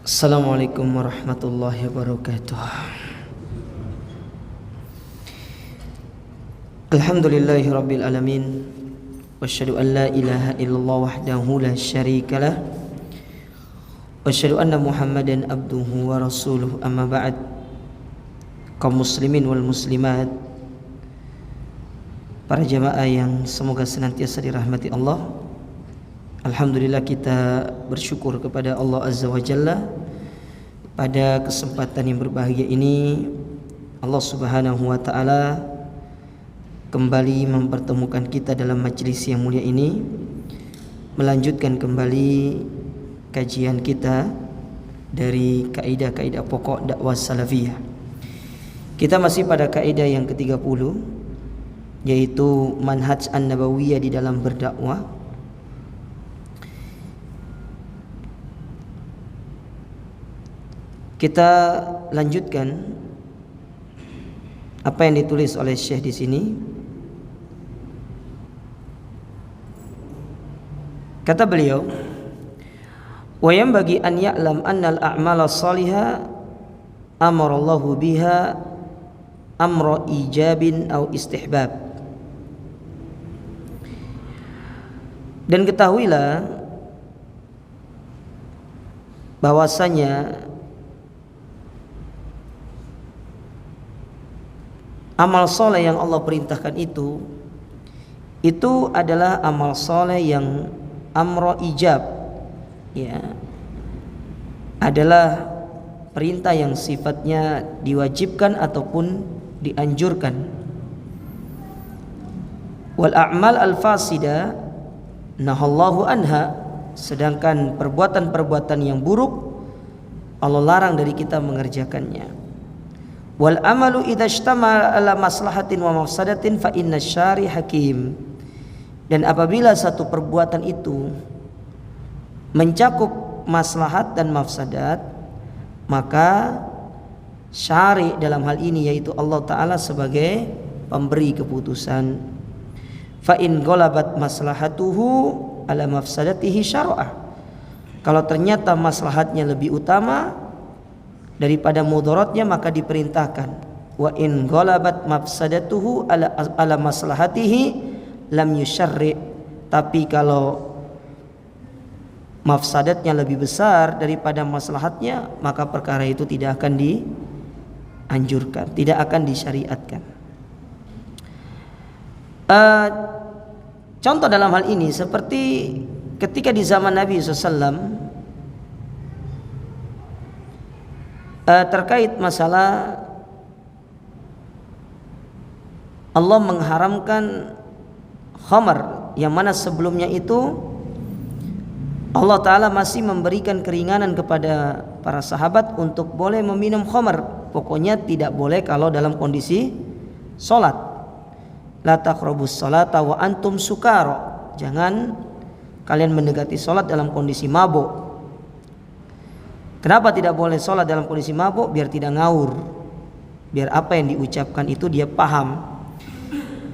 Assalamualaikum warahmatullahi wabarakatuh. Alhamdulillahi rabbil alamin. Wasyhadu an la ilaha illallah wahdahu la syarikalah. Wasyhadu anna Muhammadan abduhu wa rasuluh, amma ba'd. Kaum muslimin wal muslimat, para jamaah yang semoga senantiasa dirahmati Allah. Alhamdulillah, kita bersyukur kepada Allah Azza wa Jalla pada kesempatan yang berbahagia ini. Allah Subhanahu wa ta'ala kembali mempertemukan kita dalam majelis yang mulia ini, melanjutkan kembali kajian kita dari kaidah-kaidah pokok dakwah salafiyah. Kita masih pada kaidah yang ke-30, yaitu manhaj an-nabawiyah di dalam berdakwah. Kita lanjutkan apa yang ditulis oleh Syekh di sini. Kata beliau, wa yanbaghi an ya'lam anna al-a'mala as-salihah amara Allah biha amra ijabin aw istihbab. Dan ketahuilah bahwasanya amal soleh yang Allah perintahkan itu adalah amal soleh yang amro ijab, ya, adalah perintah yang sifatnya diwajibkan ataupun dianjurkan. Wal a'mal al-fasida nahallahu anha, sedangkan perbuatan-perbuatan yang buruk Allah larang dari kita mengerjakannya. Wal amalu idza ishtama ala maslahatin wa mafsadatin fa inna syari hakim. Dan apabila satu perbuatan itu mencakup maslahat dan mafsadat, maka syari dalam hal ini yaitu Allah Ta'ala sebagai pemberi keputusan. Fa in ghalabat maslahatuhu ala mafsadatihi syara'ah. Kalau ternyata maslahatnya lebih utama daripada mudaratnya, maka diperintahkan. Wa in ghalabat mafsadatuhu ala maslahatihi lam yusyarri. Tapi kalau mafsadatnya lebih besar daripada maslahatnya, maka perkara itu tidak akan dianjurkan, tidak akan disyariatkan. Contoh dalam hal ini seperti ketika di zaman Nabi SAW, terkait masalah Allah mengharamkan khamar, yang mana sebelumnya itu Allah Ta'ala masih memberikan keringanan kepada para sahabat untuk boleh meminum khamar. Pokoknya tidak boleh kalau dalam kondisi sholat. La taqrabus sholata wa antum sukara, jangan kalian mendekati sholat dalam kondisi mabuk. Kenapa tidak boleh sholat dalam kondisi mabuk? Biar tidak ngawur, biar apa yang diucapkan itu dia paham.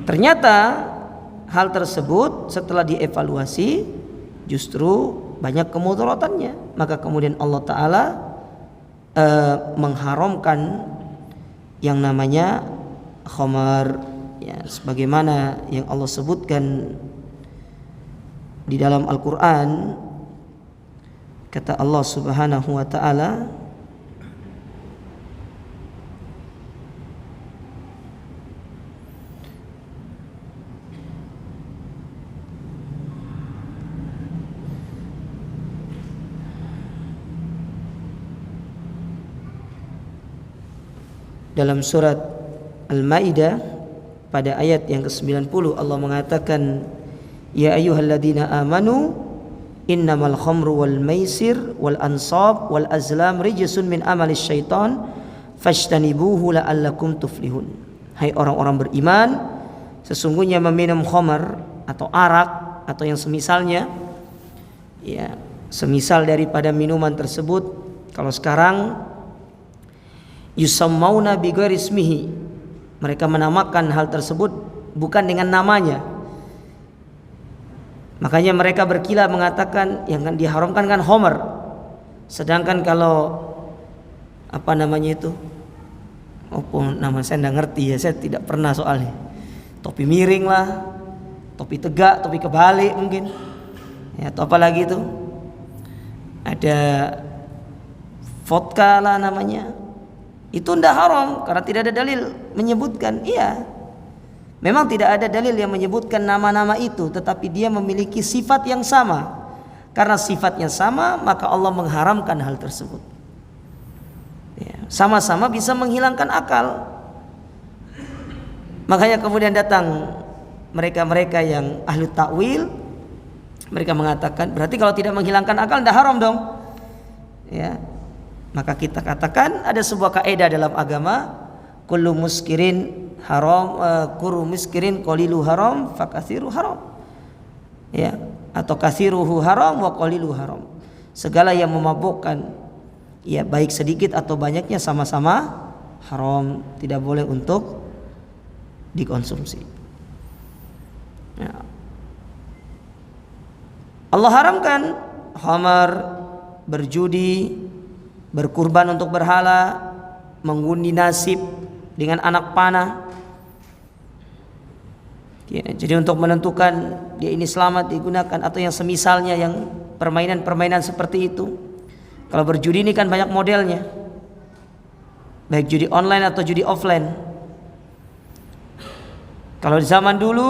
Ternyata hal tersebut setelah dievaluasi justru banyak kemudaratannya. Maka kemudian Allah Ta'ala mengharamkan yang namanya khamar, ya, sebagaimana yang Allah sebutkan di dalam Al-Quran. Kata Allah Subhanahu wa ta'ala, dalam surat Al-Maidah pada ayat yang ke-90 Allah mengatakan, ya ayyuhalladzina amanu innamal khamru wal maisir wal ansab wal azlam rijsun min amalis syaitan fajtanibuhu la'allakum tuflihun. Hai orang-orang beriman, sesungguhnya meminum khamar atau arak atau yang semisalnya, ya, semisal daripada minuman tersebut, kalau sekarang yusammauna bi ghairi ismihi, mereka menamakan hal tersebut bukan dengan namanya. Makanya mereka berkilah mengatakan yang diharamkan kan homer, Sedangkan kalau apa namanya itu, nama saya tidak ngerti ya, saya tidak pernah soalnya. Topi miring lah, topi tegak, topi kebalik mungkin, ya, atau apa lagi itu, ada vodka lah namanya, itu tidak haram karena tidak ada dalil menyebutkan. Iya, memang tidak ada dalil yang menyebutkan nama-nama itu, tetapi dia memiliki sifat yang sama. Karena sifatnya sama, maka Allah mengharamkan hal tersebut. Ya, sama-sama bisa menghilangkan akal. Makanya kemudian datang mereka-mereka yang ahli takwil, mereka mengatakan berarti kalau tidak menghilangkan akal tidak haram dong. Ya, maka kita katakan ada sebuah kaidah dalam agama, kullu muskirin haram, kullu muskirin qalilu haram fakathiru haram. Ya, atau kathiruhu haram wa qalilu haram. Segala yang memabukkan, ya baik sedikit atau banyaknya sama-sama haram, tidak boleh untuk dikonsumsi. Ya. Allah haramkan khamar, berjudi, berkurban untuk berhala, mengundi nasib dengan anak panah. Ya, jadi untuk menentukan dia ini selamat digunakan, atau yang semisalnya, yang permainan-permainan seperti itu. Kalau berjudi ini kan banyak modelnya, baik judi online atau judi offline. Kalau di zaman dulu,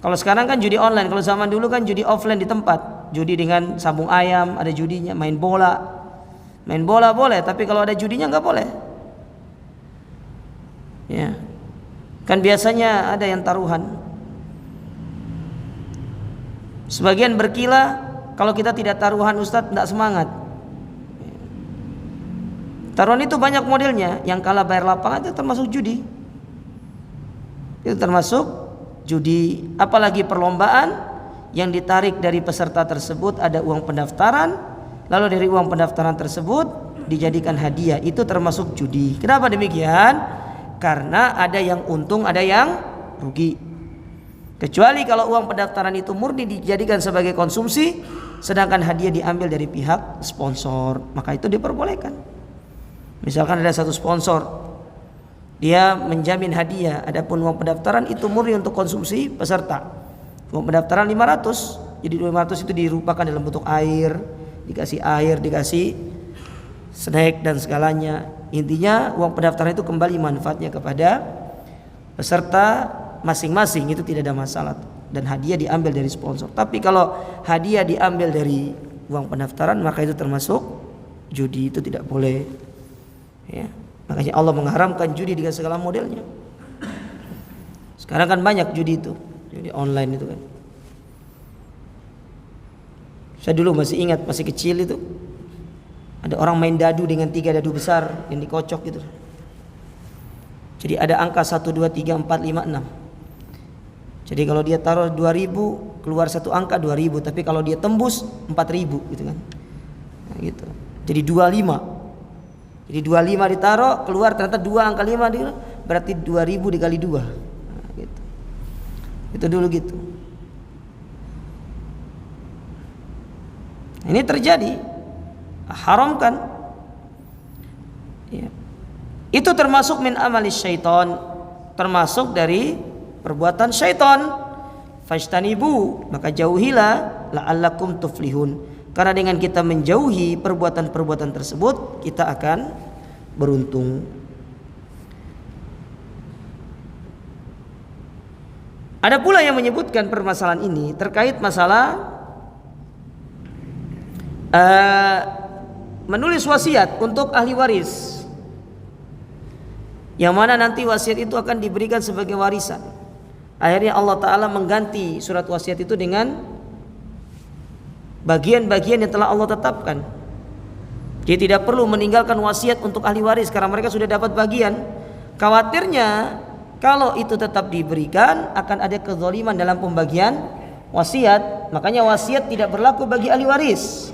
kalau sekarang kan judi online, kalau zaman dulu kan judi offline di tempat, judi dengan sabung ayam, ada judinya, main bola boleh, tapi kalau ada judinya nggak boleh. Ya, kan biasanya ada yang taruhan. Sebagian berkilah, kalau kita tidak taruhan Ustadz tidak semangat. Taruhan itu banyak modelnya, yang kalah bayar lapangan itu termasuk judi. Itu termasuk judi. Apalagi perlombaan yang ditarik dari peserta tersebut ada uang pendaftaran, lalu dari uang pendaftaran tersebut dijadikan hadiah, itu termasuk judi. Kenapa demikian? Karena ada yang untung, ada yang rugi. Kecuali kalau uang pendaftaran itu murni dijadikan sebagai konsumsi, sedangkan hadiah diambil dari pihak sponsor, maka itu diperbolehkan. Misalkan ada satu sponsor, dia menjamin hadiah, adapun uang pendaftaran itu murni untuk konsumsi peserta. Uang pendaftaran 500, jadi 500 itu dirupakan dalam bentuk air, dikasih snack dan segalanya. Intinya uang pendaftaran itu kembali manfaatnya kepada peserta masing-masing, itu tidak ada masalah, dan hadiah diambil dari sponsor. Tapi kalau hadiah diambil dari uang pendaftaran, maka itu termasuk judi, itu tidak boleh. Ya, makanya Allah mengharamkan judi dengan segala modelnya. Sekarang kan banyak judi itu, judi online itu kan. Saya dulu masih ingat, masih kecil itu, ada orang main dadu dengan 3 dadu besar yang dikocok gitu. Jadi ada angka 1, 2, 3, 4, 5, 6. Jadi kalau dia taruh 2000, keluar satu angka 2000, tapi kalau dia tembus 4000 gitu kan. Nah, gitu. Jadi 25. Jadi 25 ditaruh, keluar ternyata 2 angka 5 dia, berarti 2000 dikali 2. Nah, gitu. Itu dulu gitu. Ini terjadi, haramkan. Ya. Itu termasuk min amalis syaitan, termasuk dari perbuatan syaitan. Fajtanibu, maka jauhilah, la'allakum tuflihun. Karena dengan kita menjauhi perbuatan-perbuatan tersebut, kita akan beruntung. Ada pula yang menyebutkan permasalahan ini terkait masalah menulis wasiat untuk ahli waris, yang mana nanti wasiat itu akan diberikan sebagai warisan. Akhirnya Allah Ta'ala mengganti surat wasiat itu dengan bagian-bagian yang telah Allah tetapkan. Dia tidak perlu meninggalkan wasiat untuk ahli waris karena mereka sudah dapat bagian. Khawatirnya kalau itu tetap diberikan akan ada kezaliman dalam pembagian wasiat. Makanya wasiat tidak berlaku bagi ahli waris.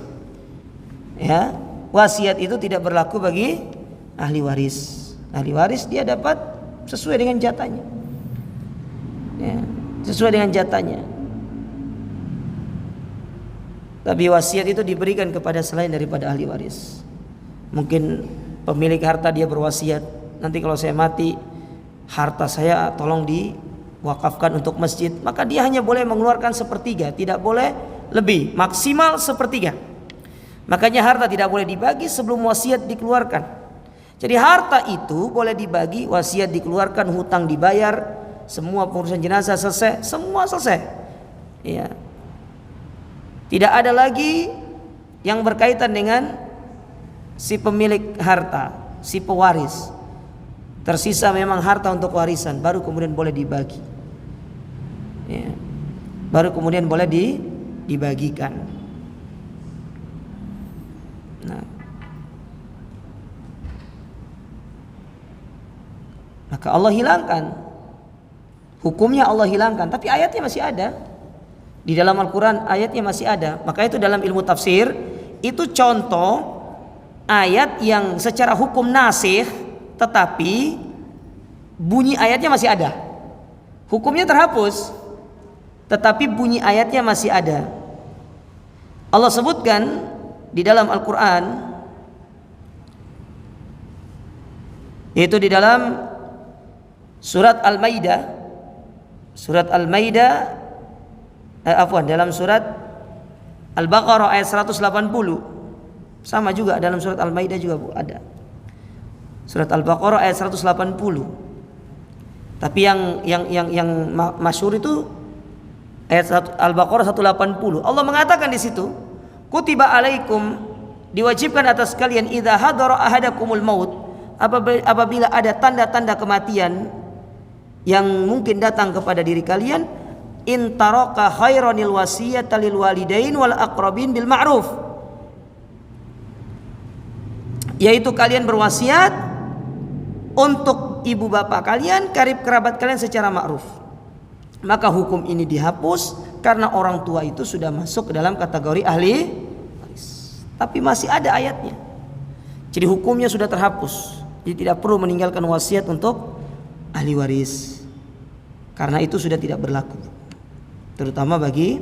Ya, wasiat itu tidak berlaku bagi ahli waris. Ahli waris dia dapat sesuai dengan jatahnya. Ya, sesuai dengan jatahnya. Tapi wasiat itu diberikan kepada selain daripada ahli waris. Mungkin pemilik harta dia berwasiat, nanti kalau saya mati harta saya tolong diwakafkan untuk masjid, maka dia hanya boleh mengeluarkan sepertiga, tidak boleh lebih, maksimal sepertiga. Makanya harta tidak boleh dibagi sebelum wasiat dikeluarkan. Jadi harta itu boleh dibagi, wasiat dikeluarkan, hutang dibayar, semua pengurusan jenazah selesai, semua selesai. Ya. Tidak ada lagi yang berkaitan dengan si pemilik harta, si pewaris. Tersisa memang harta untuk warisan, baru kemudian boleh dibagi. Ya. Baru kemudian boleh dibagikan. Nah. Maka Allah hilangkan. Hukumnya Allah hilangkan, tapi ayatnya masih ada. Di dalam Al-Quran ayatnya masih ada. Maka itu dalam ilmu tafsir, itu contoh ayat yang secara hukum nasikh, tetapi bunyi ayatnya masih ada. Hukumnya terhapus, tetapi bunyi ayatnya masih ada. Allah sebutkan di dalam Al-Quran, yaitu di dalam surat Al-Maidah, dalam surat Al-Baqarah ayat 180. Sama juga dalam surat Al-Maidah juga ada. Surat Al-Baqarah ayat 180. Tapi yang masyhur itu ayat Al-Baqarah 180. Allah mengatakan di situ, kutiba alaikum, diwajibkan atas kalian, idza hadara ahadakumul maut, apabila ada tanda-tanda kematian yang mungkin datang kepada diri kalian, in taraka khairanil wasiyata lil walidain wal aqrabin bil ma'ruf, yaitu kalian berwasiat untuk ibu bapak kalian, karib kerabat kalian secara ma'ruf. Maka hukum ini dihapus karena orang tua itu sudah masuk ke dalam kategori ahli waris. Tapi masih ada ayatnya. Jadi hukumnya sudah terhapus. Jadi tidak perlu meninggalkan wasiat untuk ahli waris, karena itu sudah tidak berlaku, terutama bagi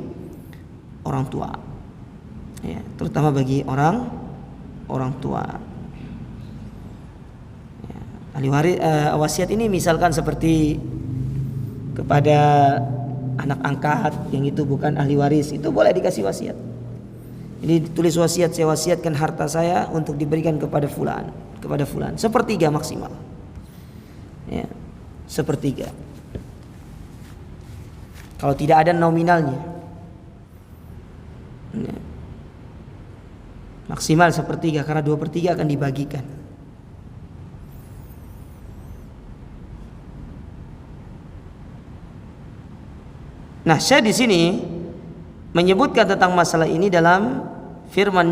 orang tua. Ya, terutama bagi orang tua. Ya, ahli waris, wasiat ini misalkan seperti kepada anak angkat yang itu bukan ahli waris, itu boleh dikasih wasiat. Jadi ditulis wasiat, saya wasiatkan harta saya untuk diberikan kepada fulan, sepertiga maksimal. Ya, sepertiga. Kalau tidak ada nominalnya, ya, maksimal sepertiga, karena 2/3 akan dibagikan. Nah, saya di sini menyebutkan tentang masalah ini dalam firman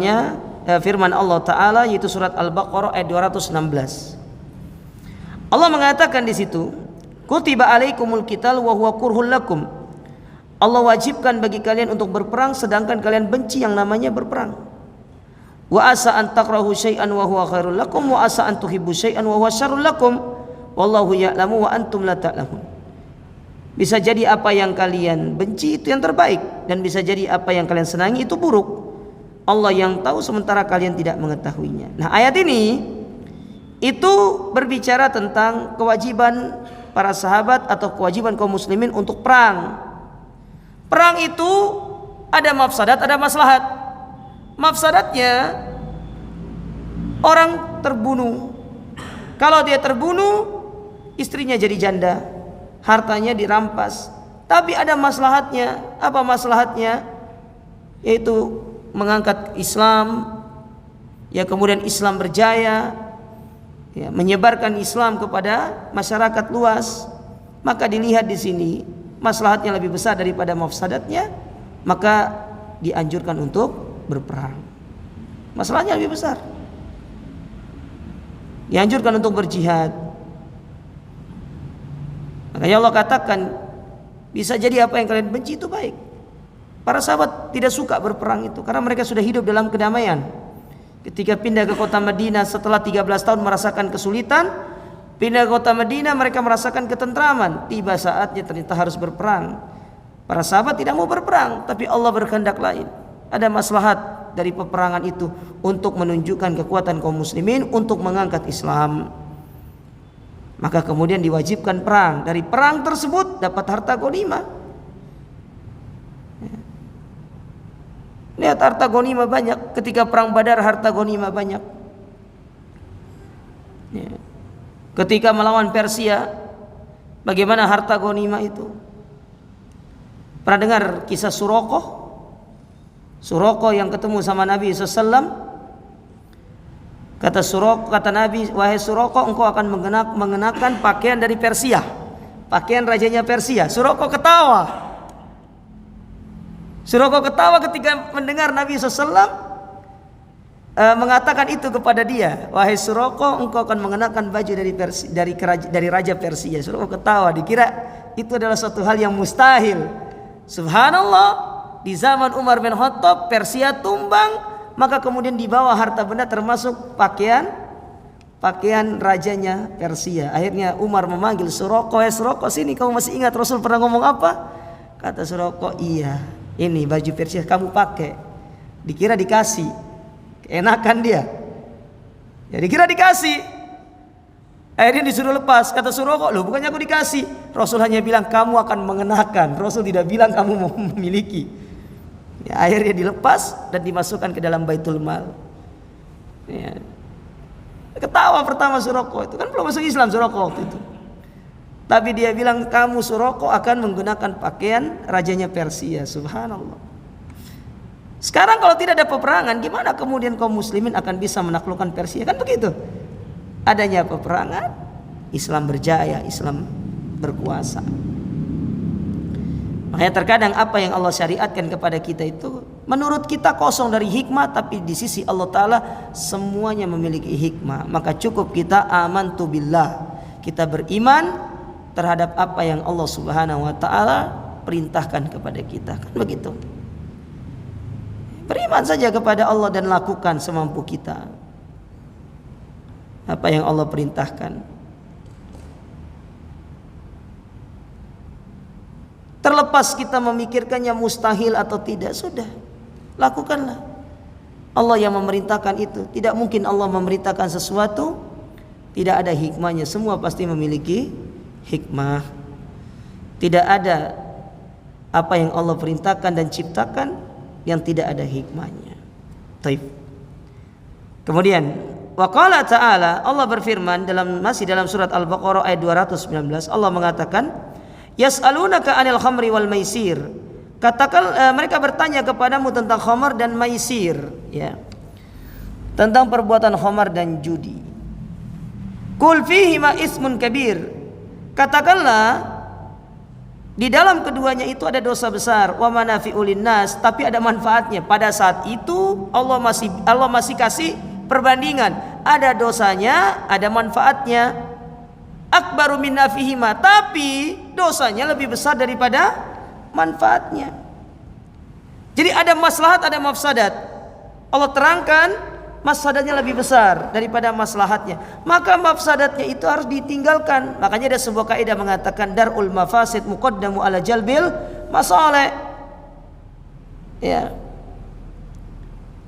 Allah Ta'ala, yaitu surat Al-Baqarah ayat 216. Allah mengatakan di situ, kutiba alaikumul qital wa huwa kurhul lakum. Allah wajibkan bagi kalian untuk berperang sedangkan kalian benci yang namanya berperang. Wa asa an takrahu syai'an wa huwa khairul lakum wa asa an tuhibbu syai'an wa huwa syarrul lakum wallahu ya'lamu wa antum la ta'lamun. Bisa jadi apa yang kalian benci itu yang terbaik, dan bisa jadi apa yang kalian senangi itu buruk. Allah yang tahu sementara kalian tidak mengetahuinya. Nah, ayat ini itu berbicara tentang kewajiban para sahabat atau kewajiban kaum muslimin untuk perang. Perang itu ada mafsadat, ada maslahat. Mafsadatnya orang terbunuh. Kalau dia terbunuh, istrinya jadi janda, hartanya dirampas. Tapi ada maslahatnya. Apa maslahatnya? Yaitu mengangkat Islam, ya, kemudian Islam berjaya, ya, menyebarkan Islam kepada masyarakat luas. Maka dilihat di sini maslahatnya lebih besar daripada mafsadatnya, maka dianjurkan untuk berperang. Masalahnya lebih besar, dianjurkan untuk berjihad. Makanya Allah katakan, bisa jadi apa yang kalian benci itu baik. Para sahabat tidak suka berperang itu karena mereka sudah hidup dalam kedamaian. Ketika pindah ke kota Madinah setelah 13 tahun merasakan kesulitan, pindah ke kota Madinah mereka merasakan ketentraman. Tiba saatnya ternyata harus berperang. Para sahabat tidak mau berperang, tapi Allah berkehendak lain. ada maslahat dari peperangan itu untuk menunjukkan kekuatan kaum muslimin untuk mengangkat Islam. Maka kemudian diwajibkan perang. Dari perang tersebut dapat harta ghanimah. Lihat harta ghanimah banyak. Ketika perang Badar harta ghanimah banyak. Ketika melawan Persia, bagaimana harta ghanimah itu? Pernah dengar kisah Suraqah? Suraqah yang ketemu sama Nabi SAW. Kata Nabi, wahai Suraqah, engkau akan mengenakan pakaian dari Persia, pakaian rajanya Persia. Suraqah ketawa. Suraqah ketawa ketika mendengar Nabi SAW mengatakan itu kepada dia. Wahai Suraqah, engkau akan mengenakan baju dari raja Persia. Suraqah ketawa, dikira itu adalah suatu hal yang mustahil. Subhanallah, di zaman Umar bin Khattab Persia tumbang, maka kemudian dibawa harta benda termasuk pakaian rajanya Persia. Akhirnya Umar memanggil Suraqah, Suraqah sini, kamu masih ingat Rasul pernah ngomong apa? Kata Suraqah, iya, ini baju Persia kamu pakai. Dikira dikasih, keenakan dia. Ya dikira dikasih. Akhirnya disuruh lepas. Kata Suraqah, loh bukannya aku dikasih, Rasul hanya bilang kamu akan mengenakan, Rasul tidak bilang kamu mau memiliki. Ya, akhirnya dilepas dan dimasukkan ke dalam Baitul Mal. Ya. Ketawa pertama Suraqah, itu kan belum masuk Islam Suraqah waktu itu. Tapi dia bilang kamu Suraqah akan menggunakan pakaian rajanya Persia. Subhanallah. Sekarang kalau tidak ada peperangan, gimana kemudian kaum muslimin akan bisa menaklukkan Persia? Kan begitu. Adanya peperangan, Islam berjaya, Islam berkuasa. Makanya terkadang apa yang Allah syariatkan kepada kita itu menurut kita kosong dari hikmah, tapi di sisi Allah Ta'ala semuanya memiliki hikmah. Maka cukup kita amantu billah, kita beriman terhadap apa yang Allah Subhanahu wa Ta'ala perintahkan kepada kita. Kan begitu. Beriman saja kepada Allah dan lakukan semampu kita apa yang Allah perintahkan. Terlepas kita memikirkannya mustahil atau tidak, sudah lakukanlah. Allah yang memerintahkan itu. Tidak mungkin Allah memerintahkan sesuatu tidak ada hikmahnya. Semua pasti memiliki hikmah. Tidak ada apa yang Allah perintahkan dan ciptakan yang tidak ada hikmahnya. Taib. Kemudian wa qala ta'ala, Allah berfirman masih dalam surat Al-Baqarah ayat 219. Allah mengatakan, yas'alunaka 'anil khamri wal maisir. Katakan mereka bertanya kepadamu tentang khamar dan maisir, ya. Tentang perbuatan khamar dan judi. Qul fihi ma ismun kabir. Katakanlah di dalam keduanya itu ada dosa besar, wa manafi'ul linnas, tapi ada manfaatnya. Pada saat itu Allah masih kasih perbandingan, ada dosanya, ada manfaatnya. Akbaru min nafihima, tapi dosanya lebih besar daripada manfaatnya. Jadi ada maslahat, ada mafsadat. Allah terangkan mafsadatnya lebih besar daripada maslahatnya, maka mafsadatnya itu harus ditinggalkan. Makanya ada sebuah kaidah mengatakan darul mafasid muqaddamu ala jalbil masalih. Ya.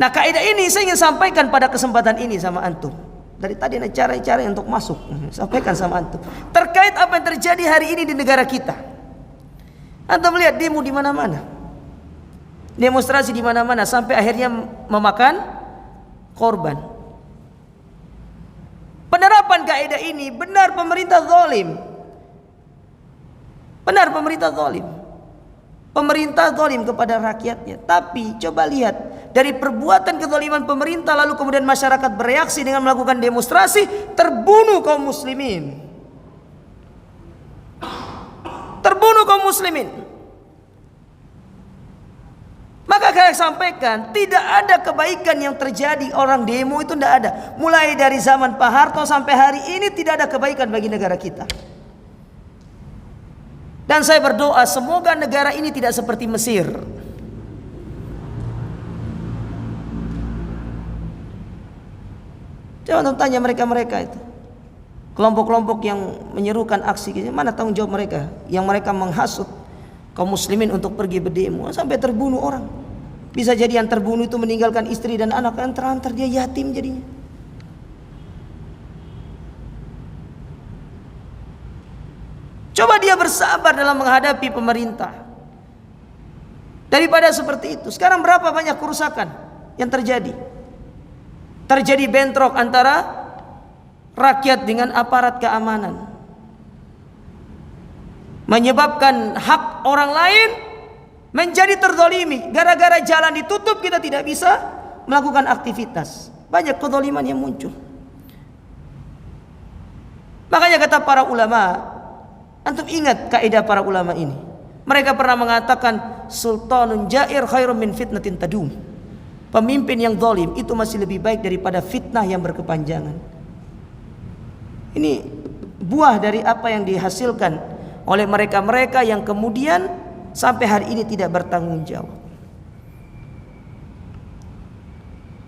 Nah, kaidah ini saya ingin sampaikan pada kesempatan ini sama antum. Dari tadi ada cara-cara untuk masuk, sampaikan sama antum terkait apa yang terjadi hari ini di negara kita. Antum lihat demo di mana-mana, demonstrasi di mana-mana, sampai akhirnya memakan korban. Penerapan kaidah ini benar pemerintah zalim. Benar pemerintah zalim. Pemerintah zalim kepada rakyatnya. Tapi coba lihat, dari perbuatan kezaliman pemerintah lalu kemudian masyarakat bereaksi dengan melakukan demonstrasi, terbunuh kaum muslimin. Terbunuh kaum muslimin. Maka saya sampaikan, tidak ada kebaikan yang terjadi orang demo itu, tidak ada. Mulai dari zaman Pak Harto sampai hari ini tidak ada kebaikan bagi negara kita. Dan saya berdoa semoga negara ini tidak seperti Mesir. Coba tanya mereka-mereka itu, kelompok-kelompok yang menyerukan aksi, mana tanggung jawab mereka? Yang mereka menghasut kaum muslimin untuk pergi berdemo sampai terbunuh orang. Bisa jadi yang terbunuh itu meninggalkan istri dan anak, yang terlantar dia yatim jadinya. Coba dia bersabar dalam menghadapi pemerintah. Daripada seperti itu. Sekarang berapa banyak kerusakan yang terjadi? Terjadi bentrok antara rakyat dengan aparat keamanan, menyebabkan hak orang lain menjadi terzalimi. Gara-gara jalan ditutup kita tidak bisa melakukan aktivitas. Banyak kezaliman yang muncul. Makanya kata para ulama, antum ingat kaidah para ulama ini. Mereka pernah mengatakan sultanun jair khairun min fitnatin tadum. Pemimpin yang zalim itu masih lebih baik daripada fitnah yang berkepanjangan. Ini buah dari apa yang dihasilkan oleh mereka-mereka yang kemudian sampai hari ini tidak bertanggung jawab.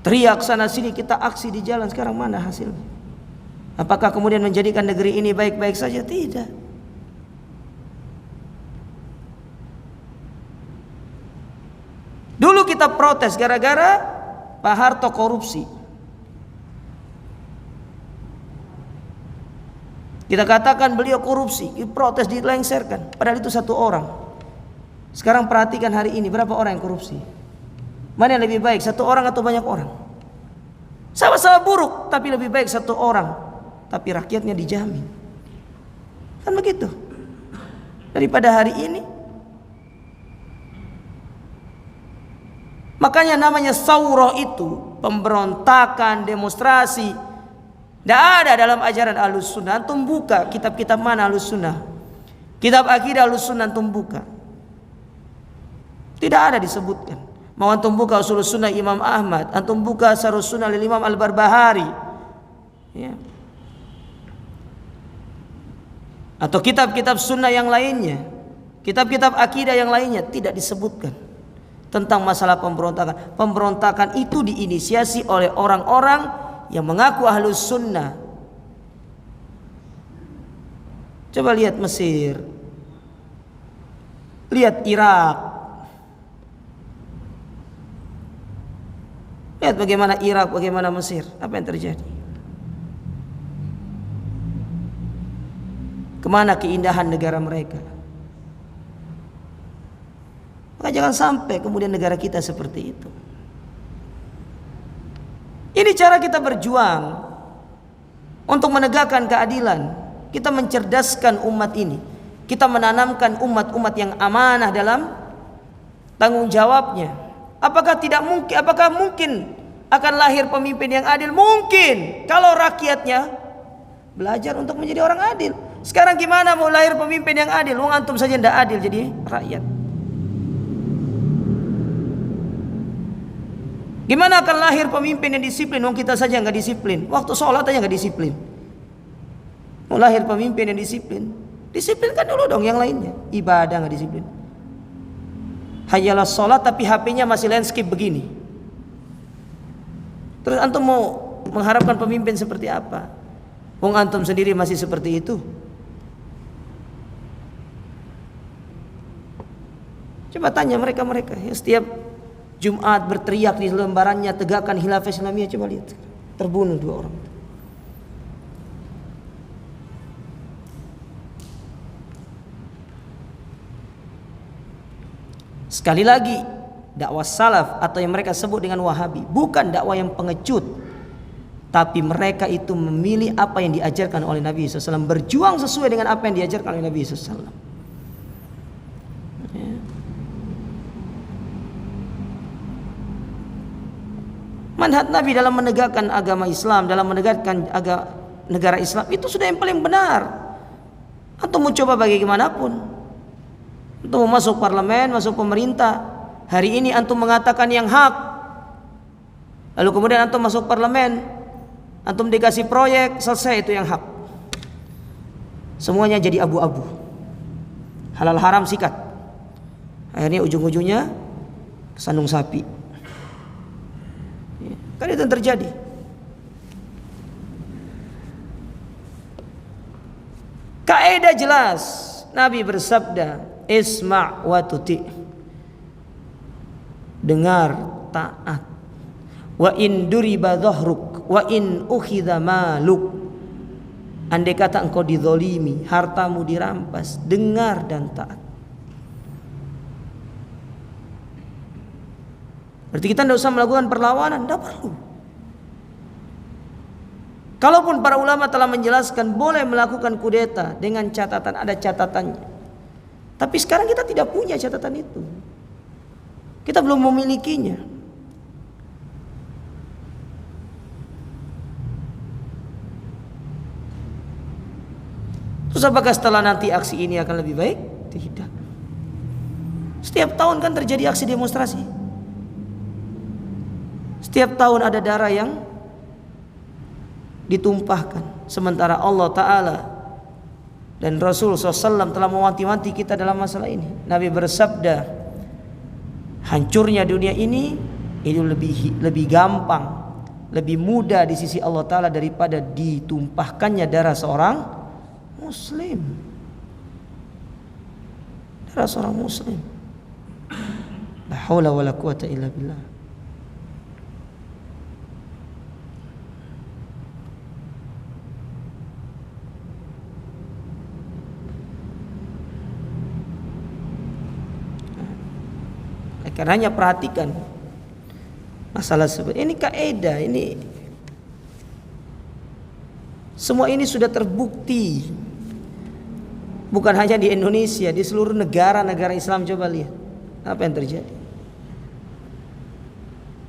Teriak sana sini, kita aksi di jalan, sekarang mana hasilnya? Apakah kemudian menjadikan negeri ini baik-baik saja? Tidak. Dulu kita protes gara-gara Pak Harto korupsi. Kita katakan beliau korupsi, protes dilengserkan. Padahal itu satu orang. Sekarang perhatikan hari ini berapa orang yang korupsi. Mana yang lebih baik, satu orang atau banyak orang? Sama-sama buruk, tapi lebih baik satu orang, tapi rakyatnya dijamin. Kan begitu. Daripada hari ini. Makanya namanya saurah itu, pemberontakan, demonstrasi. Tidak ada dalam ajaran Ahlus Sunnah. Antum buka kitab-kitab mana Ahlus Sunnah? Kitab akidah Ahlus Sunnah antum buka. Tidak ada disebutkan. Mau antum buka Ushul Sunnah Imam Ahmad, antum buka Syarh Sunnah Imam Al-Barbahari, ya. Atau kitab-kitab sunnah yang lainnya, kitab-kitab akidah yang lainnya, tidak disebutkan tentang masalah pemberontakan. Pemberontakan itu diinisiasi oleh orang-orang yang mengaku Ahlus Sunnah. Coba lihat Mesir, lihat Irak, lihat bagaimana Irak, bagaimana Mesir, apa yang terjadi? Kemana keindahan negara mereka? Maka jangan sampai kemudian negara kita seperti itu. Ini cara kita berjuang untuk menegakkan keadilan. Kita mencerdaskan umat ini. Kita menanamkan umat-umat yang amanah dalam tanggung jawabnya. Apakah mungkin akan lahir pemimpin yang adil? Mungkin, kalau rakyatnya belajar untuk menjadi orang adil. Sekarang gimana mau lahir pemimpin yang adil? Wong antum saja tidak adil jadi rakyat. Gimana akan lahir pemimpin yang disiplin? Wong kita saja nggak disiplin. Waktu sholat aja nggak disiplin. Mau lahir pemimpin yang disiplin, disiplinkan dulu dong yang lainnya. Ibadah nggak disiplin. Hayalah sholat tapi HP-nya masih landscape begini. Terus antum mau mengharapkan pemimpin seperti apa? Wong antum sendiri masih seperti itu. Coba tanya mereka-mereka yang setiap Jumat berteriak di lembarannya tegakkan khilafah Islamiyah, coba lihat. Terbunuh 2 orang. Sekali lagi, dakwah salaf atau yang mereka sebut dengan Wahabi bukan dakwah yang pengecut, tapi mereka itu memilih apa yang diajarkan oleh Nabi SAW, berjuang sesuai dengan apa yang diajarkan oleh Nabi SAW. Manhaj Nabi dalam menegakkan agama Islam, dalam menegakkan negara Islam, itu sudah yang paling benar. Antum mau coba bagaimanapun, antum mau masuk parlemen, masuk pemerintah, hari ini antum mengatakan yang hak, lalu kemudian antum masuk parlemen, antum dikasih proyek, selesai itu yang hak, semuanya jadi abu-abu, halal haram sikat, akhirnya ujung-ujungnya sandung sapi. Kan itu yang terjadi. Kaidah jelas, Nabi bersabda, isma' wa tuti'. dengar, taat. Wa in duriba dhahruk wa in ukhidha maluk. Andai kata engkau dizolimi, hartamu dirampas, dengar dan taat. Berarti kita tidak usah melakukan perlawanan, tidak perlu. Kalaupun para ulama telah menjelaskan boleh melakukan kudeta dengan catatan, ada catatannya. Tapi sekarang kita tidak punya catatan itu. Kita belum memilikinya. Terus apakah setelah nanti aksi ini akan lebih baik? Tidak. Setiap tahun kan terjadi aksi demonstrasi. Setiap tahun ada darah yang ditumpahkan. Sementara Allah Ta'ala dan Rasul SAW telah mewanti-wanti kita dalam masalah ini. Nabi bersabda, hancurnya dunia ini itu lebih gampang, lebih mudah di sisi Allah Ta'ala daripada ditumpahkannya darah seorang Muslim. Darah seorang Muslim. La haula wala quwata illa billah. Karenanya perhatikan masalah seperti ini, kaidah ini, semua ini sudah terbukti. Bukan hanya di Indonesia, di seluruh negara-negara Islam. Coba lihat apa yang terjadi.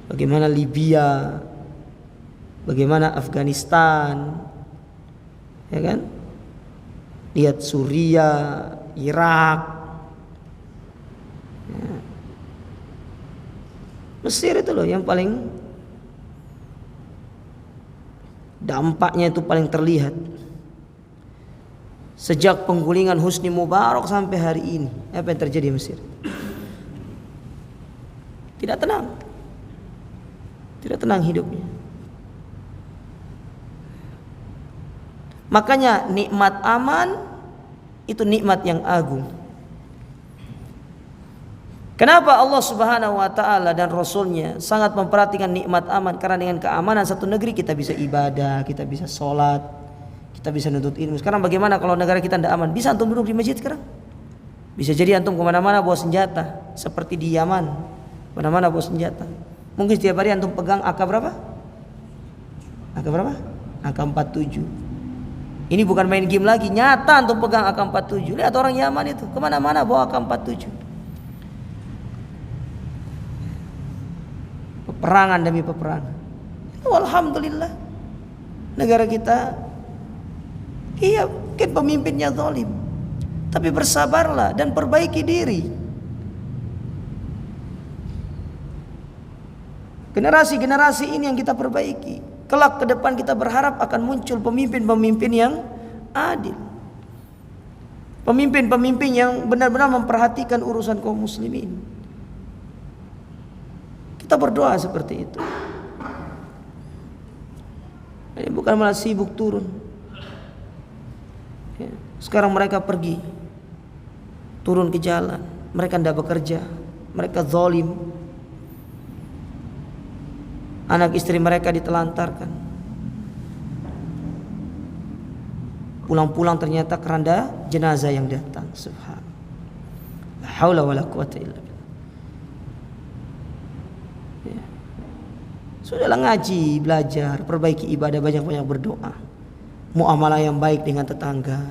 Bagaimana Libya, bagaimana Afghanistan, ya kan? Lihat Suriah, Irak, ya. Mesir itu loh yang paling dampaknya itu paling terlihat. Sejak penggulingan Husni Mubarak sampai hari ini, apa yang terjadi di Mesir? Tidak tenang. Tidak tenang hidupnya. Makanya nikmat aman itu nikmat yang agung. Kenapa Allah Subhanahu wa Ta'ala dan Rasulnya sangat memperhatikan nikmat aman? Karena dengan keamanan satu negeri kita bisa ibadah, kita bisa sholat, kita bisa nuntut ilmu. Sekarang bagaimana kalau negara kita tidak aman? Bisa antum duduk di masjid sekarang? Bisa jadi antum kemana-mana bawa senjata, seperti di Yaman, kemana-mana bawa senjata. Mungkin setiap hari antum pegang AK berapa? AK berapa? AK-47. Ini bukan main game lagi, nyata antum pegang AK-47. Lihat orang Yaman itu kemana-mana bawa AK-47. Peperangan demi peperangan. Alhamdulillah negara kita, iya mungkin pemimpinnya zalim, tapi bersabarlah dan perbaiki diri. Generasi-generasi ini yang kita perbaiki. Kelak ke depan kita berharap akan muncul pemimpin-pemimpin yang adil, pemimpin-pemimpin yang benar-benar memperhatikan urusan kaum muslimin. Kita berdoa seperti itu. Ini bukan malah sibuk turun. Sekarang mereka pergi, turun ke jalan. Mereka tidak bekerja, mereka zalim. Anak istri mereka ditelantarkan. Pulang-pulang ternyata keranda jenazah yang datang. Subhanallah. La haula wala quwata illa billah. Sudahlah ngaji, belajar, perbaiki ibadah, banyak-banyak berdoa. Muamalah yang baik dengan tetangga.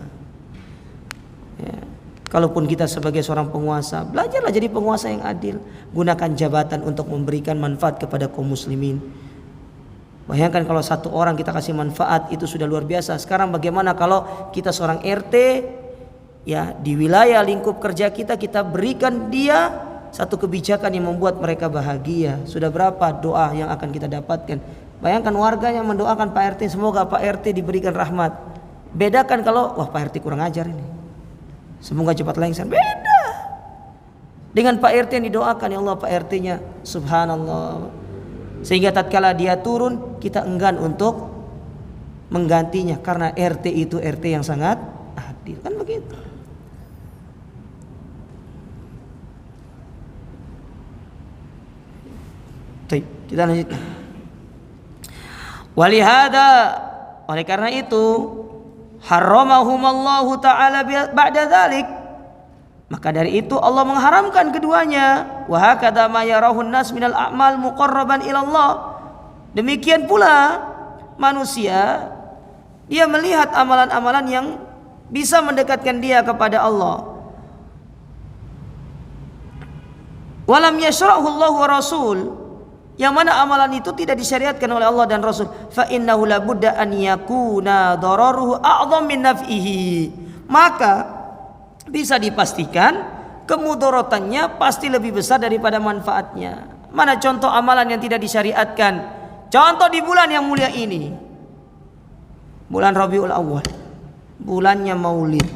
Ya. Kalaupun kita sebagai seorang penguasa, belajarlah jadi penguasa yang adil. Gunakan jabatan untuk memberikan manfaat kepada kaum muslimin. Bayangkan kalau satu orang kita kasih manfaat, itu sudah luar biasa. Sekarang bagaimana kalau kita seorang RT, ya di wilayah lingkup kerja kita berikan dia satu kebijakan yang membuat mereka bahagia. Sudah berapa doa yang akan kita dapatkan. Bayangkan warganya mendoakan Pak RT, semoga Pak RT diberikan rahmat. Bedakan kalau wah Pak RT kurang ajar ini, semoga cepat lengser. Beda dengan Pak RT yang didoakan, ya Allah Pak RT-nya subhanallah, sehingga tatkala dia turun kita enggan untuk menggantinya karena RT itu RT yang sangat adil. Kan begitu. Baik, kita lanjutkan. Walihada, oleh karena itu, harramahumallahu ta'ala ba'da dzalik, maka dari itu Allah mengharamkan keduanya. Wa hakadha ma yarahun nas minal a'mal muqarraban ila Allah. Demikian pula manusia, dia melihat amalan-amalan yang bisa mendekatkan dia kepada Allah. Walam yashra'hu Allah wa Rasul, yang mana amalan itu tidak disyariatkan oleh Allah dan Rasul. Fa innahu la budda an yakuna dararuhu a'dham min naf'ihi, maka bisa dipastikan kemudaratannya pasti lebih besar daripada manfaatnya. Mana contoh amalan yang tidak disyariatkan? Contoh di bulan yang mulia ini, bulan Rabiul Awal, bulannya Maulid.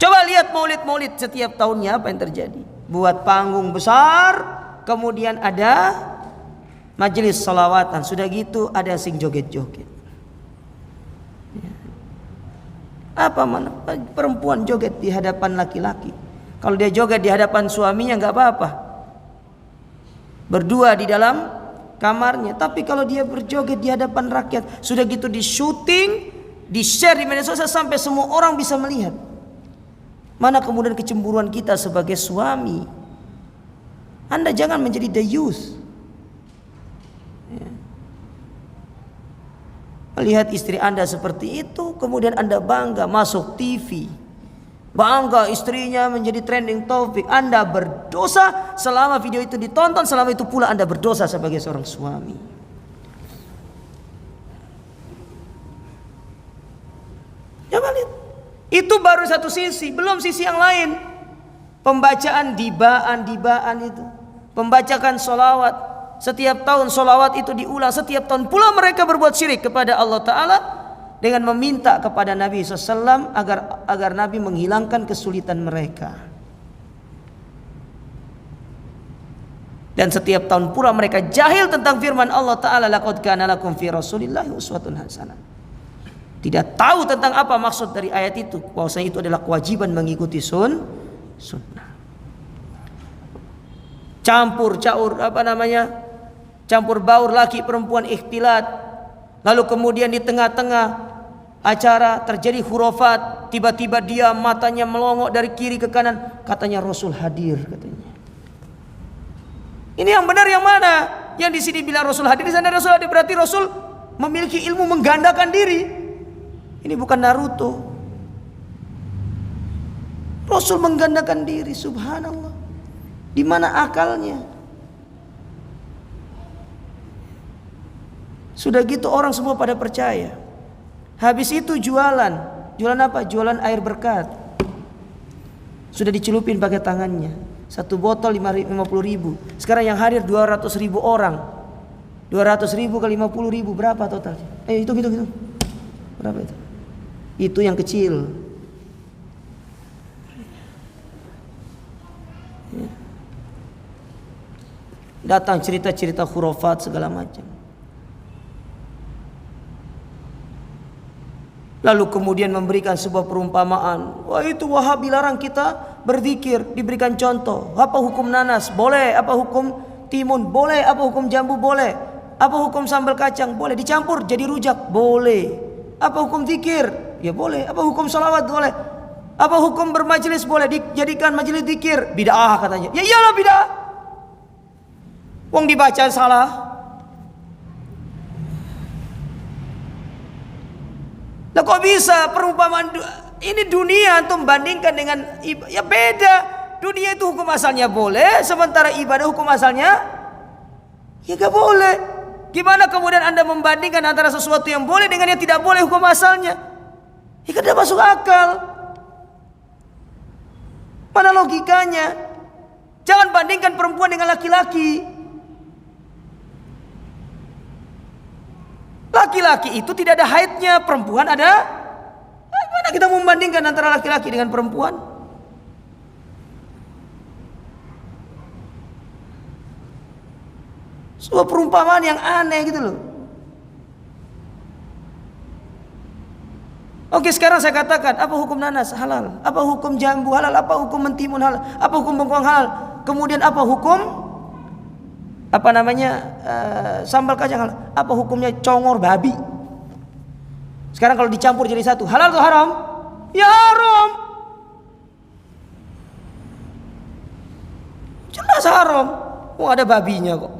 Coba lihat maulid setiap tahunnya apa yang terjadi. Buat panggung besar, kemudian ada majelis salawatan. Sudah gitu ada sing joget-joget. Apa mana? Perempuan joget di hadapan laki-laki. Kalau dia joget di hadapan suaminya nggak apa-apa, berdua di dalam kamarnya. Tapi kalau dia berjoget di hadapan rakyat, sudah gitu di syuting, di share di media sosial sampai semua orang bisa melihat. Mana kemudian kecemburuan kita sebagai suami? Anda jangan menjadi dayus. Melihat istri Anda seperti itu, kemudian Anda bangga masuk TV, bangga istrinya menjadi trending topik. Anda berdosa selama video itu ditonton, selama itu pula Anda berdosa sebagai seorang suami. Coba lihat. Itu baru satu sisi, belum sisi yang lain. Pembacaan dibaan itu, pembacakan solawat. Setiap tahun solawat itu diulang. Setiap tahun pula mereka berbuat syirik kepada Allah Ta'ala dengan meminta kepada Nabi SAW agar Nabi menghilangkan kesulitan mereka. Dan setiap tahun pula mereka jahil tentang firman Allah Ta'ala, laqad kana lakum fi rasulillahi uswatun hasanah. Tidak tahu tentang apa maksud dari ayat itu, bahwasanya itu adalah kewajiban mengikuti sunnah. Campur baur laki perempuan ikhtilat. Lalu kemudian di tengah-tengah acara terjadi khurafat, tiba-tiba dia matanya melongok dari kiri ke kanan, katanya Rasul hadir katanya. Ini yang benar yang mana? Yang di sini bilang Rasul hadir, di sana Rasul hadir, berarti Rasul memiliki ilmu menggandakan diri. Ini bukan Naruto. Rasul menggandakan diri, subhanallah. Di mana akalnya? Sudah gitu orang semua pada percaya. Habis itu jualan. Jualan apa? Jualan air berkat. Sudah dicelupin pakai tangannya. Satu botol 50.000. Sekarang yang hadir 200.000 orang. 200.000 kali 50.000 berapa totalnya? Hitung. Berapa itu? Itu yang kecil. Datang cerita-cerita khurafat segala macam. Lalu kemudian memberikan sebuah perumpamaan. Wah, itu Wahabi larang kita berzikir. Diberikan contoh. Apa hukum nanas? Boleh. Apa hukum timun? Boleh. Apa hukum jambu? Boleh. Apa hukum sambal kacang? Boleh. Dicampur jadi rujak? Boleh. Apa hukum zikir? Ya boleh. Apa hukum salawat? Boleh. Apa hukum bermajelis? Boleh. Dijadikan majelis zikir? Bid'ah katanya. Ya iyalah bid'ah. Wong dibaca salah. Lah kok bisa perumpamaan ini dunia antum bandingkan dengan ya beda. Dunia itu hukum asalnya boleh, sementara ibadah hukum asalnya ya gak boleh. Gimana kemudian Anda membandingkan antara sesuatu yang boleh dengan yang tidak boleh hukum asalnya? Ya kan tidak masuk akal. Mana logikanya? Jangan bandingkan perempuan dengan laki-laki. Laki-laki itu tidak ada haidnya, perempuan ada. Mana kita membandingkan antara laki-laki dengan perempuan? Sebuah perumpamaan yang aneh gitu loh. Oke, sekarang saya katakan, apa hukum nanas? Halal. Apa hukum jambu? Halal. Apa hukum mentimun? Halal. Apa hukum bengkoang? Halal. Kemudian apa hukum sambal kacang? Apa hukumnya congor babi? Sekarang kalau dicampur jadi satu, halal atau haram? Ya haram. Jelas haram. Ada babinya kok.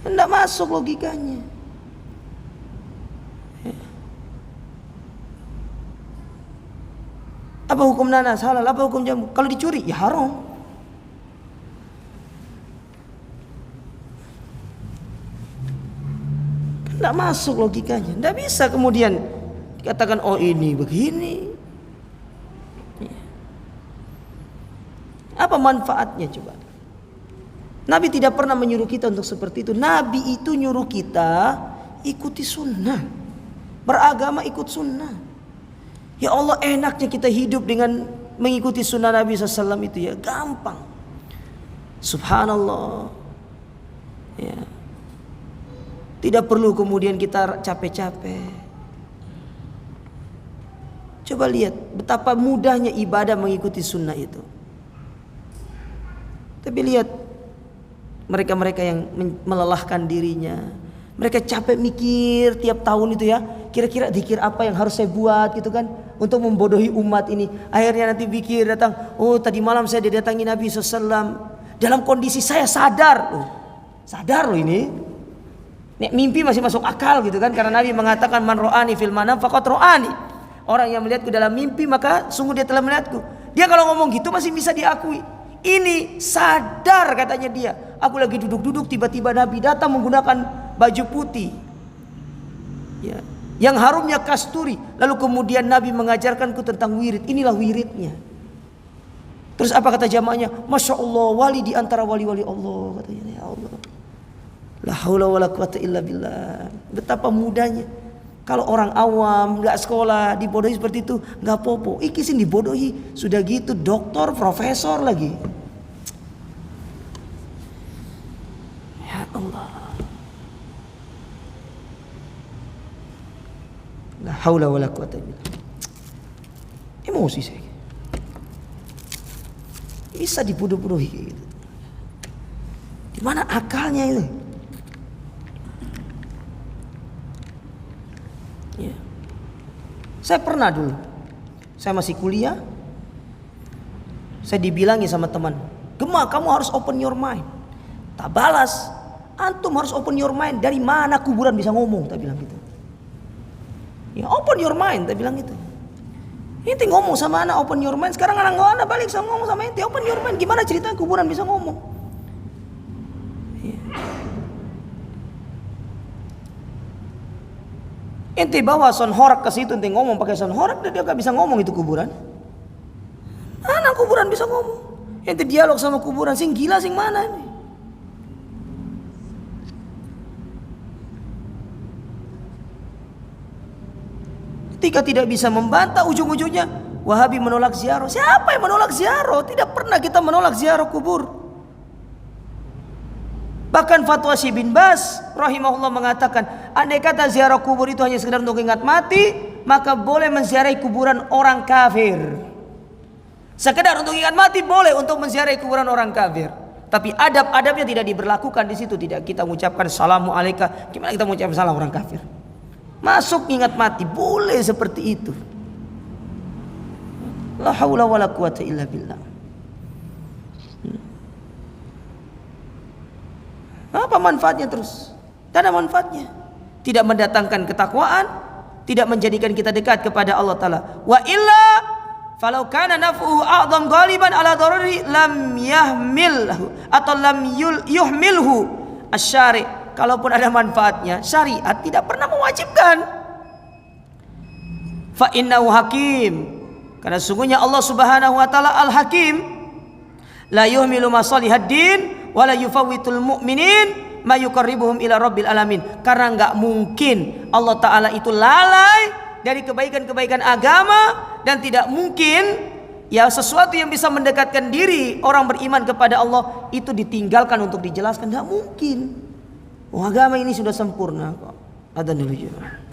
Tidak masuk logikanya. Apa hukum nanas? Halal. Apa hukum jambu? Kalau dicuri, ya haram. Tidak masuk logikanya. Tidak bisa kemudian dikatakan oh ini begini. Apa manfaatnya coba? Nabi tidak pernah menyuruh kita untuk seperti itu. Nabi itu nyuruh kita ikuti sunnah. Beragama ikut sunnah. Ya Allah, enaknya kita hidup dengan mengikuti sunnah Nabi SAW itu ya. Gampang. Subhanallah. Ya. Tidak perlu kemudian kita capek-capek. Coba lihat betapa mudahnya ibadah mengikuti sunnah itu. Tapi lihat mereka-mereka yang melelahkan dirinya. Mereka capek mikir tiap tahun itu ya. Kira-kira zikir apa yang harus saya buat gitu kan. Untuk membodohi umat ini. Akhirnya nanti pikir datang. Oh tadi malam saya didatangi Nabi SAW. Dalam kondisi saya sadar. Sadar loh ini. Nek mimpi masih masuk akal gitu kan. Karena Nabi mengatakan man ro'ani fil manam faqad ro'ani. Orang yang melihatku dalam mimpi maka sungguh dia telah melihatku. Dia kalau ngomong gitu masih bisa diakui. Ini sadar katanya dia. Aku lagi duduk-duduk tiba-tiba Nabi datang menggunakan baju putih ya, yang harumnya kasturi. Lalu kemudian Nabi mengajarkanku tentang wirid. Inilah wiridnya. Terus apa kata jamaahnya? Masya Allah, wali di antara wali-wali Allah katanya. Ya Allah, la haula wala quwata illa billah. Betapa mudahnya. Kalau orang awam gak sekolah dibodohi seperti itu gak popo. Iki sih dibodohi sudah gitu doktor profesor lagi. Ya Allah, la haula wala quwata illa billah. Emosi saya. Bisa dibodoh-bodohi gitu. Di mana akalnya itu? Ya. Saya pernah dulu, saya masih kuliah, saya dibilangi sama teman, Gema kamu harus open your mind. Tak balas, antum harus open your mind. Dari mana kuburan bisa ngomong? Tak bilang gitu. Ya open your mind, tak bilang gitu. Ente ngomong sama anak open your mind. Sekarang anak balik sama ngomong sama ente open your mind. Gimana cerita kuburan bisa ngomong? Ya. Ente bawa son horak ke situ, ente ngomong pakai son horak, dia gak bisa ngomong itu kuburan. Mana kuburan bisa ngomong? Ente dialog sama kuburan, sing gila sing mana ini? Ketika tidak bisa membantah, ujung-ujungnya Wahabi menolak ziarah. Siapa yang menolak ziarah? Tidak pernah kita menolak ziarah kubur. Bahkan fatwa Syekh bin Baz rahimahullah mengatakan, andai kata ziarah kubur itu hanya sekedar untuk ingat mati, maka boleh menziarahi kuburan orang kafir. Sekedar untuk ingat mati boleh untuk menziarahi kuburan orang kafir. Tapi adab-adabnya tidak diberlakukan di situ. Tidak kita mengucapkan salamu alaika. Gimana kita mengucapkan salam orang kafir? Masuk ingat mati boleh seperti itu. La haula wala quwata illa billah. Apa manfaatnya terus? Tidak ada manfaatnya. Tidak mendatangkan ketakwaan, tidak menjadikan kita dekat kepada Allah Ta'ala. Wa illa falau kana naf'uhu a'dham ghaliban ala darari lam yahmilhu atau lam yuhmilhu asy-syari'. Kalaupun ada manfaatnya, syariat tidak pernah mewajibkan. Fa innahu hakim. Karena sungguhnya Allah Subhanahu wa taala Al-Hakim. La yuhmilu masalihad din wa la yufawwitul mu'minin ma yuqarribuhum ila rabbil alamin. Karena enggak mungkin Allah taala itu lalai dari kebaikan-kebaikan agama, dan tidak mungkin ya sesuatu yang bisa mendekatkan diri orang beriman kepada Allah itu ditinggalkan untuk dijelaskan. Enggak mungkin. Oh, agama ini sudah sempurna kok. Ada dulu juga.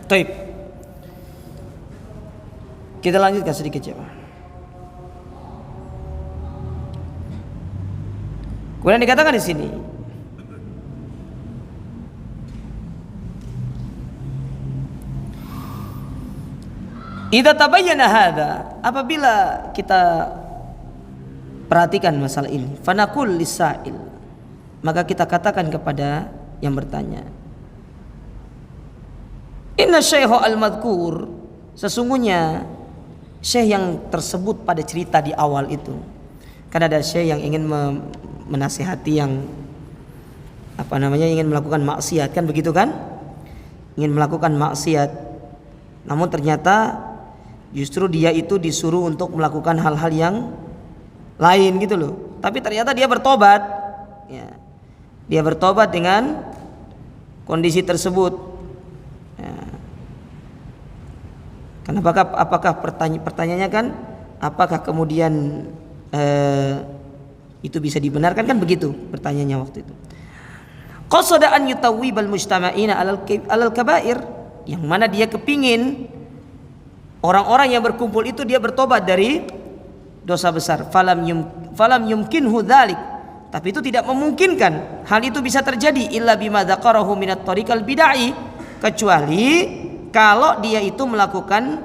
Taib. Kita lanjutkan sedikit ya. Kemudian dikatakan di sini, idza tabayyana hadza, apabila kita perhatikan masalah ini, fanaqul lisail, maka kita katakan kepada yang bertanya, inna syaikha al-madhkur, sesungguhnya syekh yang tersebut pada cerita di awal itu, kan ada syekh yang ingin menasihati yang ingin melakukan maksiat, kan begitu kan, ingin melakukan maksiat, Namun ternyata justru dia itu disuruh untuk melakukan hal-hal yang lain gitu loh. Tapi ternyata dia bertobat. Ya. Dia bertobat dengan kondisi tersebut. Ya. Karena apakah pertanyaannya kan, apakah kemudian itu bisa dibenarkan, kan begitu pertanyaannya waktu itu. Qasada an yutawwibal mujtama'ina alal kabair, yang mana dia kepingin orang-orang yang berkumpul itu dia bertobat dari dosa besar. Falam yumkinhu dzalik, tapi itu tidak memungkinkan hal itu bisa terjadi illa bima dzakarahu minat tariqal bid'ah, kecuali kalau dia itu melakukan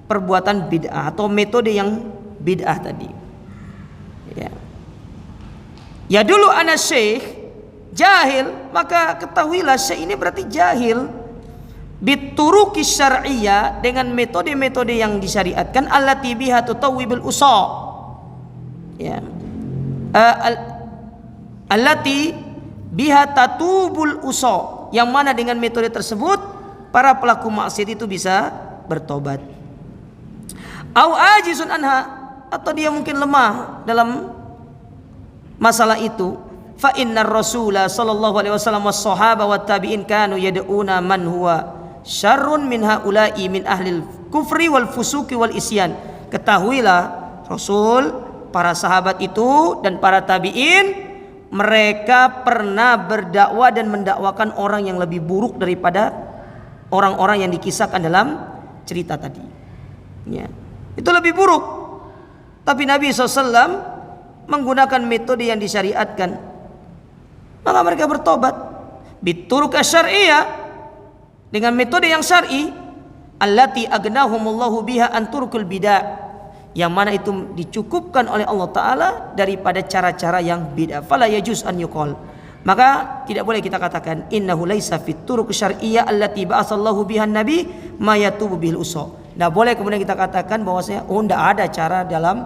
perbuatan bid'ah atau metode yang bid'ah tadi. Ya dulu ana syekh jahil, maka ketahuilah syekh ini berarti jahil. Bituruqi syar'iyyah, dengan metode-metode yang disyariatkan, allati biha tutawwibul usa. Ya. Allati biha tatubul usa, yang mana dengan metode tersebut para pelaku maksiat itu bisa bertobat. Au ajizun anha, atau dia mungkin lemah dalam masalah itu. Fa innar rasula sallallahu alaihi wasallam was sahaba wat tabi'in kanu yad'una man huwa syarrun min haula'i min ahlil kufri wal fusuki wal isyan. Ketahuilah Rasul, para sahabat itu dan para tabi'in, mereka pernah berdakwah dan mendakwakan orang yang lebih buruk daripada orang-orang yang dikisahkan dalam cerita tadi. Ya. Itu lebih buruk. Tapi Nabi SAW menggunakan metode yang disyariatkan, maka mereka bertobat bituruq syar'iyyah, dengan metode yang syar'i, allati agnahumullahu biha an turukul bid'ah, yang mana itu dicukupkan oleh Allah Ta'ala daripada cara-cara yang bid'ah. Fala yajuz an yuqal, maka tidak boleh kita katakan innahu laisa fit turuq syar'iyyah allati ba'asallahu biha nabi ma yatubu bil usa. Tidak boleh kemudian kita katakan bahwasanya tidak ada cara dalam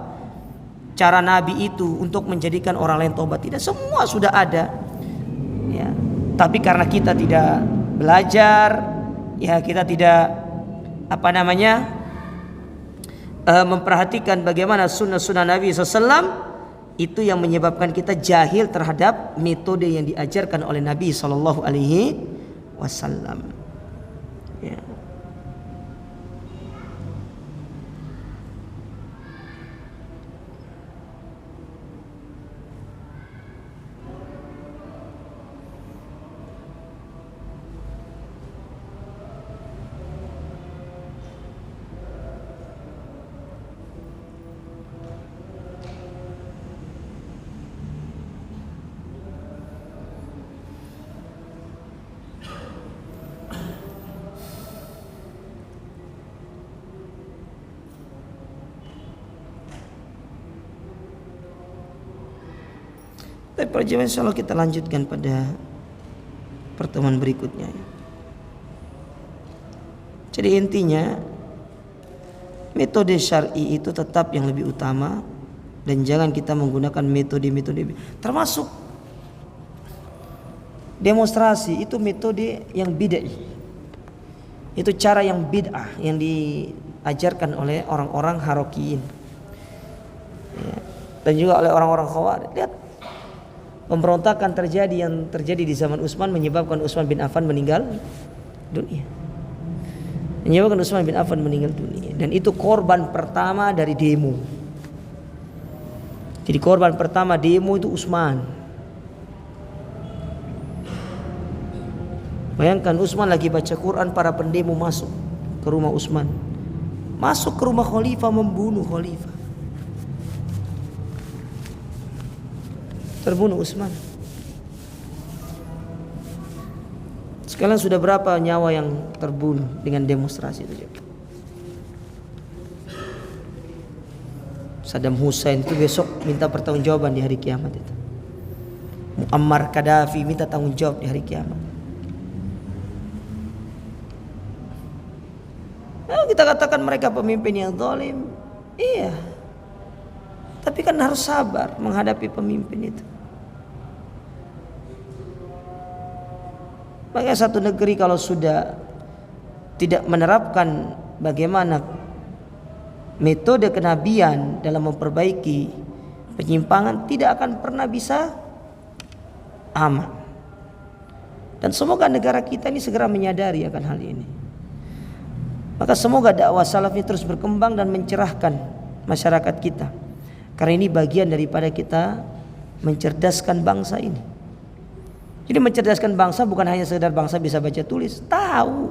cara Nabi itu untuk menjadikan orang lain tobat. Tidak, semua sudah ada. Ya. Tapi karena kita tidak belajar, ya kita tidak memperhatikan bagaimana sunnah-sunnah Nabi SAW, itu yang menyebabkan kita jahil terhadap metode yang diajarkan oleh Nabi SAW. Ya. Tapi perjalanan insyaallah kita lanjutkan pada pertemuan berikutnya. Jadi intinya metode syar'i itu tetap yang lebih utama, dan jangan kita menggunakan metode-metode termasuk demonstrasi, itu metode yang bid'ah. Itu cara yang bid'ah yang diajarkan oleh orang-orang harokiyin, ya, dan juga oleh orang-orang khawarij. Lihat pemberontakan yang terjadi di zaman Utsman, menyebabkan Utsman bin Affan meninggal dunia. Dan itu korban pertama dari demo. Jadi korban pertama demo itu Utsman. Bayangkan Utsman lagi baca Quran, para pendemo masuk ke rumah Utsman, masuk ke rumah khalifah, membunuh khalifah. Terbunuh Utsman. Sekarang sudah berapa nyawa yang terbunuh dengan demonstrasi itu? Saddam Hussein itu besok minta pertanggungjawaban di hari kiamat itu. Muammar Gaddafi minta tanggung jawab di hari kiamat. Nah, kita katakan mereka pemimpin yang zalim. Iya. Tapi kan harus sabar menghadapi pemimpin itu. Makanya satu negeri kalau sudah tidak menerapkan bagaimana metode kenabian dalam memperbaiki penyimpangan tidak akan pernah bisa aman. Dan semoga negara kita ini segera menyadari akan hal ini. Maka semoga dakwah salaf ini terus berkembang dan mencerahkan masyarakat kita. Karena ini bagian daripada kita mencerdaskan bangsa ini. Jadi mencerdaskan bangsa bukan hanya sekedar bangsa bisa baca tulis, tahu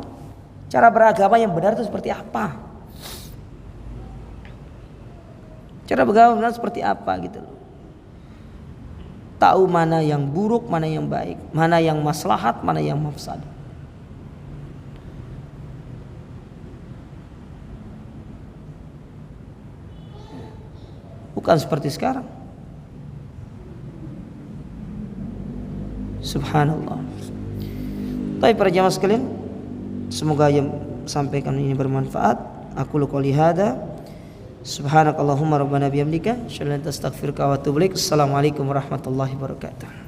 cara beragama yang benar itu seperti apa. Cara beragama benar seperti apa gitu loh. Tahu mana yang buruk, mana yang baik, mana yang maslahat, mana yang mafsadah. Bukan seperti sekarang. Subhanallah. Baik para jamaah sekalian, semoga yang sampaikan ini bermanfaat. Aku qouli hada. Subhanakallahumma rabbana bihamdika, asyhadu an la ilaha illa anta astaghfiruka wa atubu ilaik. Assalamualaikum warahmatullahi wabarakatuh.